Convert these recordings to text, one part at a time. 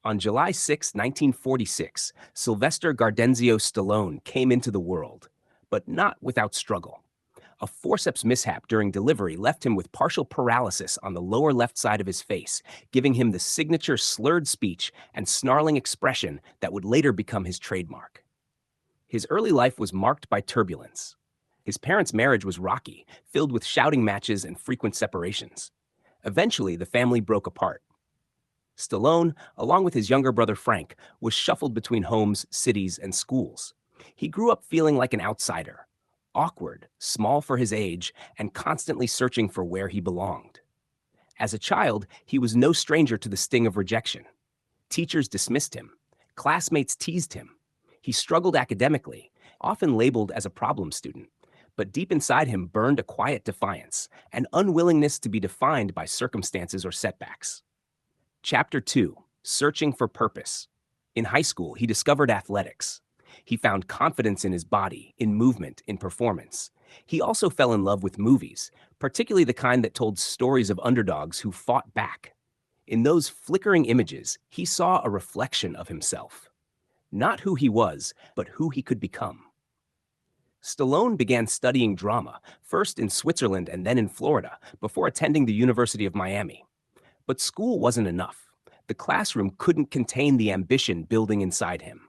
On July 6, 1946, Sylvester Stallone came into the world, but not without struggle. A forceps mishap during delivery left him with partial paralysis on the lower left side of his face, giving him the signature slurred speech and snarling expression that would later become his trademark. His early life was marked by turbulence. His parents' marriage was rocky, filled with shouting matches and frequent separations. Eventually, the family broke apart. Stallone, along with his younger brother Frank, was shuffled between homes, cities, and schools. He grew up feeling like an outsider, awkward, small for his age, and constantly searching for where he belonged. As a child, he was no stranger to the sting of rejection. Teachers dismissed him. Classmates teased him. He struggled academically, often labeled as a problem student. But deep inside him burned a quiet defiance, an unwillingness to be defined by circumstances or setbacks. Chapter 2: Searching for Purpose. In high school, he discovered athletics. He found confidence in his body, in movement, in performance. He also fell in love with movies, particularly the kind that told stories of underdogs who fought back. In those flickering images, he saw a reflection of himself. Not who he was, but who he could become. Stallone began studying drama, first in Switzerland and then in Florida, before attending the University of Miami. But school wasn't enough. The classroom couldn't contain the ambition building inside him.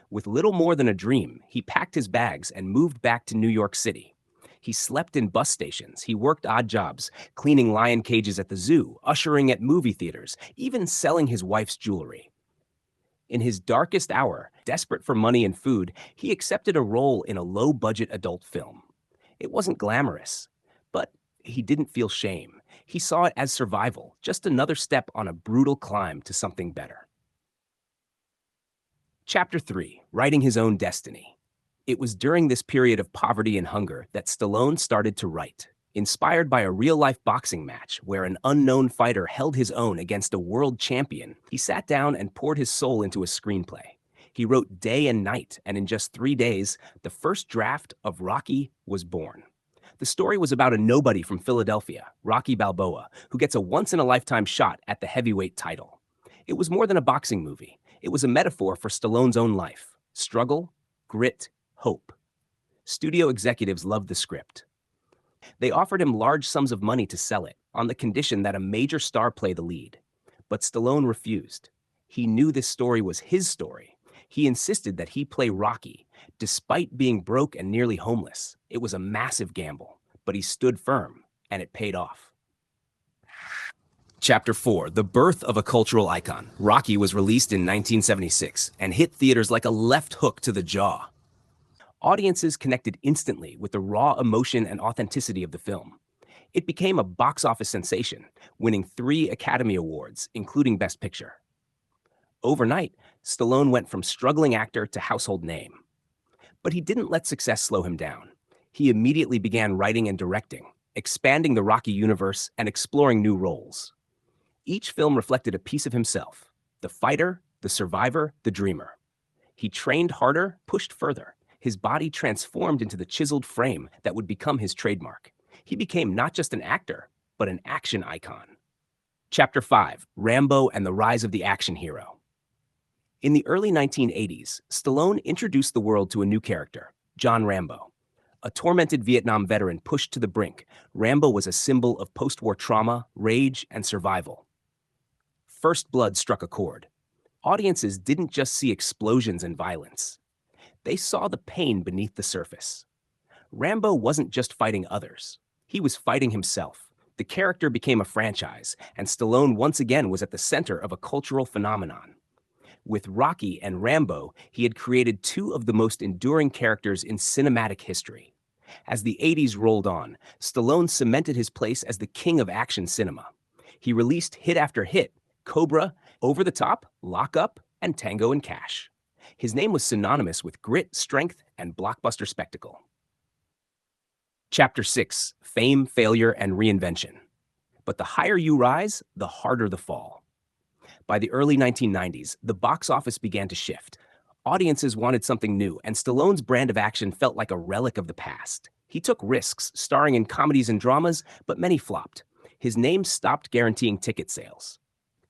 With little more than a dream, he packed his bags and moved back to New York City. He slept in bus stations, he worked odd jobs, cleaning lion cages at the zoo, ushering at movie theaters, even selling his wife's jewelry. In his darkest hour, desperate for money and food, he accepted a role in a low-budget adult film. It wasn't glamorous, but he didn't feel shame. He saw it as survival, just another step on a brutal climb to something better. Chapter 3: Writing His Own Destiny. It was during this period of poverty and hunger that Stallone started to write. Inspired by a real-life boxing match where an unknown fighter held his own against a world champion, he sat down and poured his soul into a screenplay. He wrote day and night, and in just 3 days, the first draft of Rocky was born. The story was about a nobody from Philadelphia, Rocky Balboa, who gets a once-in-a-lifetime shot at the heavyweight title. It was more than a boxing movie. It was a metaphor for Stallone's own life: struggle, grit, hope. Studio executives loved the script. They offered him large sums of money to sell it, on the condition that a major star play the lead. But Stallone refused. He knew this story was his story. He insisted that he play Rocky, despite being broke and nearly homeless. It was a massive gamble, but he stood firm, and it paid off. Chapter 4: The Birth of a Cultural Icon. Rocky was released in 1976 and hit theaters like a left hook to the jaw. Audiences connected instantly with the raw emotion and authenticity of the film. It became a box office sensation, winning 3 Academy Awards, including Best Picture. Overnight, Stallone went from struggling actor to household name. But he didn't let success slow him down. He immediately began writing and directing, expanding the Rocky universe and exploring new roles. Each film reflected a piece of himself: the fighter, the survivor, the dreamer. He trained harder, pushed further. His body transformed into the chiseled frame that would become his trademark. He became not just an actor, but an action icon. Chapter 5: Rambo and the Rise of the Action Hero. In the early 1980s, Stallone introduced the world to a new character, John Rambo. A tormented Vietnam veteran pushed to the brink, Rambo was a symbol of post-war trauma, rage, and survival. First blood struck a chord. Audiences didn't just see explosions and violence. They saw the pain beneath the surface. Rambo wasn't just fighting others. He was fighting himself. The character became a franchise, and Stallone once again was at the center of a cultural phenomenon. With Rocky and Rambo, he had created 2 of the most enduring characters in cinematic history. As the 80s rolled on, Stallone cemented his place as the king of action cinema. He released hit after hit: Cobra, Over the Top, Lock Up, and Tango and Cash. His name was synonymous with grit, strength, and blockbuster spectacle. Chapter 6: Fame, Failure, and Reinvention. But the higher you rise, the harder the fall. By the early 1990s, the box office began to shift. Audiences wanted something new, and Stallone's brand of action felt like a relic of the past. He took risks, starring in comedies and dramas, but many flopped. His name stopped guaranteeing ticket sales.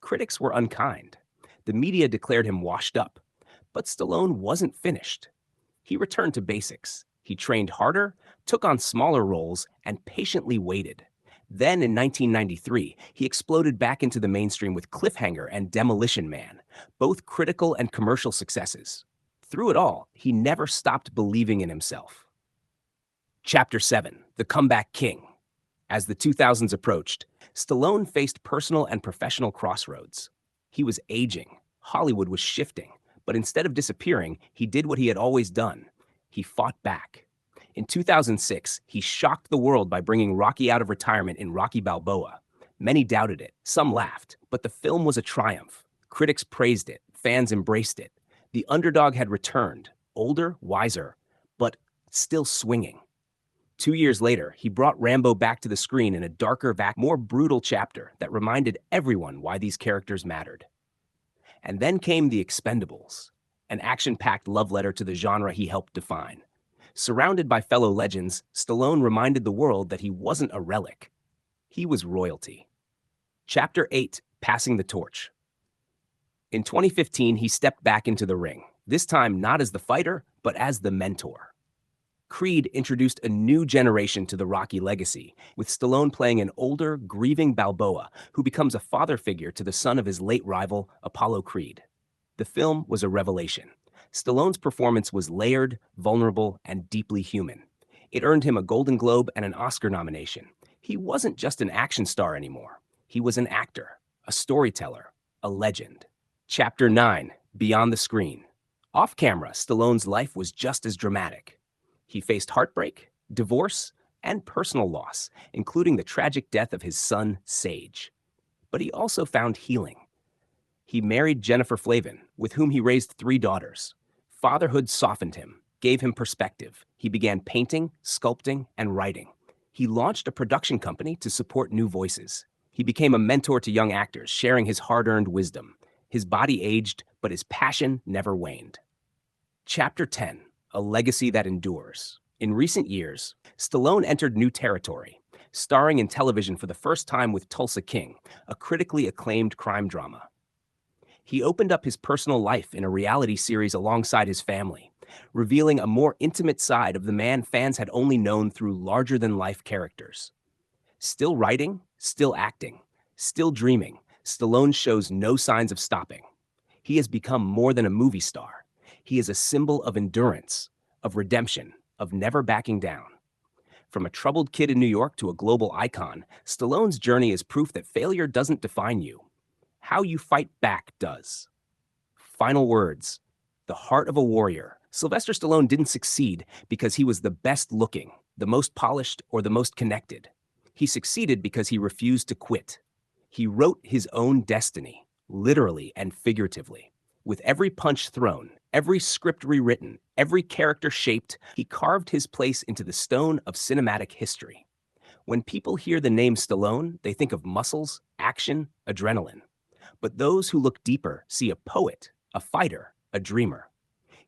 Critics were unkind. The media declared him washed up. But Stallone wasn't finished. He returned to basics. He trained harder, took on smaller roles, and patiently waited. Then in 1993, he exploded back into the mainstream with Cliffhanger and Demolition Man, both critical and commercial successes. Through it all, he never stopped believing in himself. Chapter 7: The Comeback King. As the 2000s approached, Stallone faced personal and professional crossroads. He was aging, Hollywood was shifting, but instead of disappearing, he did what he had always done. He fought back. In 2006, he shocked the world by bringing Rocky out of retirement in Rocky Balboa. Many doubted it, some laughed, but the film was a triumph. Critics praised it, fans embraced it. The underdog had returned, older, wiser, but still swinging. 2 years later, he brought Rambo back to the screen in a darker, more brutal chapter that reminded everyone why these characters mattered. And then came The Expendables, an action-packed love letter to the genre he helped define. Surrounded by fellow legends, Stallone reminded the world that he wasn't a relic. He was royalty. Chapter 8: Passing the Torch. In 2015, he stepped back into the ring, this time not as the fighter, but as the mentor. Creed introduced a new generation to the Rocky legacy, with Stallone playing an older, grieving Balboa who becomes a father figure to the son of his late rival, Apollo Creed. The film was a revelation. Stallone's performance was layered, vulnerable, and deeply human. It earned him a Golden Globe and an Oscar nomination. He wasn't just an action star anymore. He was an actor, a storyteller, a legend. Chapter 9: Beyond the Screen. Off camera, Stallone's life was just as dramatic. He faced heartbreak, divorce, and personal loss, including the tragic death of his son, Sage. But he also found healing. He married Jennifer Flavin, with whom he raised 3 daughters. Fatherhood softened him, gave him perspective. He began painting, sculpting, and writing. He launched a production company to support new voices. He became a mentor to young actors, sharing his hard-earned wisdom. His body aged, but his passion never waned. Chapter 10: A Legacy That Endures. In recent years, Stallone entered new territory, starring in television for the first time with Tulsa King, a critically acclaimed crime drama. He opened up his personal life in a reality series alongside his family, revealing a more intimate side of the man fans had only known through larger-than-life characters. Still writing, still acting, still dreaming, Stallone shows no signs of stopping. He has become more than a movie star. He is a symbol of endurance, of redemption, of never backing down. From a troubled kid in New York to a global icon, Stallone's journey is proof that failure doesn't define you. How you fight back does. Final words: the heart of a warrior. Sylvester Stallone didn't succeed because he was the best looking, the most polished, or the most connected. He succeeded because he refused to quit. He wrote his own destiny, literally and figuratively. With every punch thrown, every script rewritten, every character shaped, he carved his place into the stone of cinematic history. When people hear the name Stallone, they think of muscles, action, adrenaline. But those who look deeper see a poet, a fighter, a dreamer.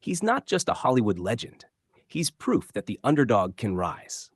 He's not just a Hollywood legend. He's proof that the underdog can rise.